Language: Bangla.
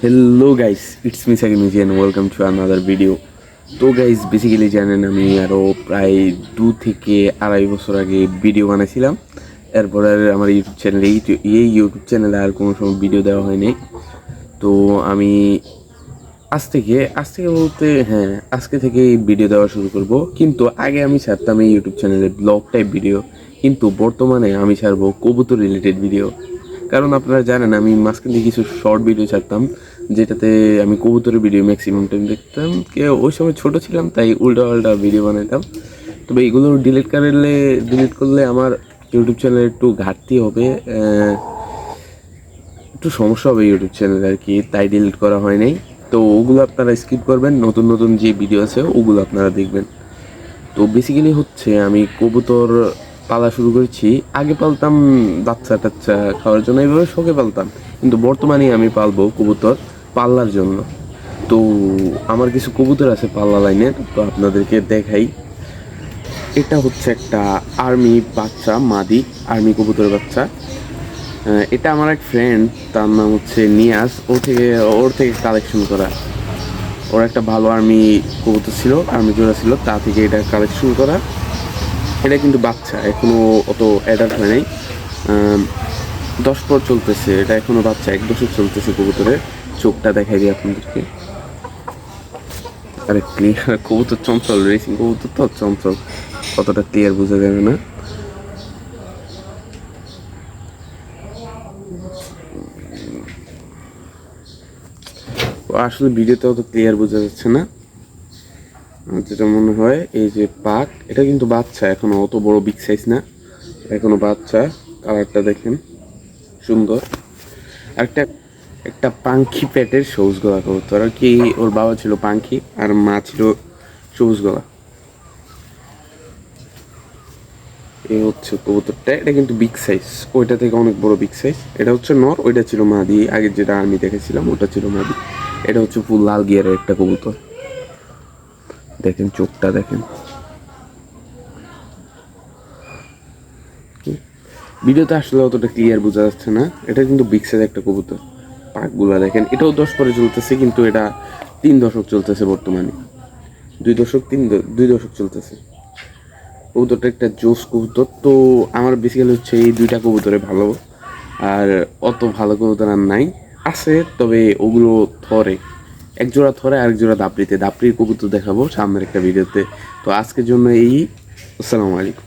Hello guys, it's me Sakib Miji and welcome to another video. তো গাইস, বেসিক্যালি জানেন আমি আরও প্রায় 2 থেকে আড়াই বছর আগে ভিডিও বানাইছিলাম। এরপর আর আমার ইউটিউব চ্যানেলে এই ইউটিউব চ্যানেলে আর কোনো সময় ভিডিও দেওয়া হয়নি। তো আমি আজ থেকে বলতে হ্যাঁ, আজকে থেকে ভিডিও দেওয়া শুরু করব। কিন্তু আগে আমি ছাড়তাম এই ইউটিউব চ্যানেলে ব্লগ টাইপ ভিডিও, কিন্তু বর্তমানে আমি ছাড়বো কবুতর রিলেটেড ভিডিও। কারণ আপনারা জানেন আমি মাঝখানে কিছু শর্ট ভিডিও ছাড়তাম, যেটাতে আমি কবুতরের ভিডিও ম্যাক্সিমাম টাইম দেখতাম। ওই সময় ছোট ছিলাম, তাই উল্টা পাল্টা ভিডিও বানাতাম। তবে এগুলো ডিলিট করলে আমার ইউটিউব চ্যানেলে একটু ঘাটতি হবে, একটু সমস্যা হবে ইউটিউব চ্যানেলে আর কি, তাই ডিলিট করা হয় নাই। তো ওগুলো আপনারা স্কিপ করবেন, নতুন নতুন যে ভিডিও আছে ওগুলো আপনারা দেখবেন। তো বেসিক্যালি হচ্ছে আমি কবুতর পালা শুরু করেছি। আগে পালতাম বাচ্চা টাচ্চা খাওয়ার জন্য, এইভাবে শখে পালতাম। কিন্তু বর্তমানে আমি পালবো কবুতর পাল্লার জন্য। তো আমার কিছু কবুতর আছে পাল্লা লাইনের, তো আপনাদেরকে দেখাই। এটা হচ্ছে একটা আর্মি বাচ্চা, মাদি আর্মি কবুতরের বাচ্চা। এটা আমার এক ফ্রেন্ড, তার নাম হচ্ছে নিয়াজ, ওর থেকে কালেকশন করা। ওর একটা ভালো আর্মি কবুতর ছিল, আর্মি জোড়া ছিল, তা থেকে এটা কালেকশন করা। এটা কিন্তু বাচ্চা, এখনও অত অ্যাডাল্ট হয় নাই। 10 পর চলতেছে, এটা এখনও বাচ্চা, 1 বছর চলতেছে কবুতরের। চোখটা দেখাই দিই আপনাদেরকে। আরে ক্লিয়ার, কবুতর চঞ্চল, রেসিং কবুতর তো চঞ্চল, কতটা ক্লিয়ার বোঝা যাবে না। আসলে ভিডিওতে অত ক্লিয়ার বোঝা যাচ্ছে না, যেটা মনে হয় এই যে পাক, এটা কিন্তু বাচ্চা, এখনো অত বড় বিগ সাইজ না, এখনো বাচ্চা। কালারটা দেখেন সুন্দর। একটা একটা পাঙ্খি পেটের সবুজ গলা কবুতর আর কি। ওর বাবা ছিল পাঙ্খি আর মা ছিল সবুজ গলা। এই হচ্ছে কবুতরটা, এটা কিন্তু বিগ সাইজ, ওইটা থেকে অনেক বড় বিগ সাইজ। এটা হচ্ছে নর, ওইটা ছিল মাদি, আগের যেটা আমি দেখেছিলাম ওটা ছিল মাদি। এটা হচ্ছে ফুল লাল গিয়ারের একটা কবুতর, দেখেন চোখটা দেখেন। ভিডিওতে আসলে অতটা ক্লিয়ার বোঝা যাচ্ছে না, এটা কিন্তু বিগ সাইজ একটা কবুতর। পাকগুলা দেখেন, এটাও 10 পরে চলতেছে, কিন্তু এটা 3 দশক চলতেছে বর্তমানে। 2 দশক চলতেছে। কবুতরটা একটা জোস কবুতর। তো আমার বেসিক্যালি হচ্ছে এই 2টা কবুতরে ভালো, আর অত ভালো কবুতর আর নাই। আছে, তবে ওগুলো থরে, এক জোড়া থরে, আরেক জোড়া দাপড়ির কবুতর দেখাবো সামনের একটা ভিডিওতে। তো আজকের জন্য এই, আসসালামু আলাইকুম।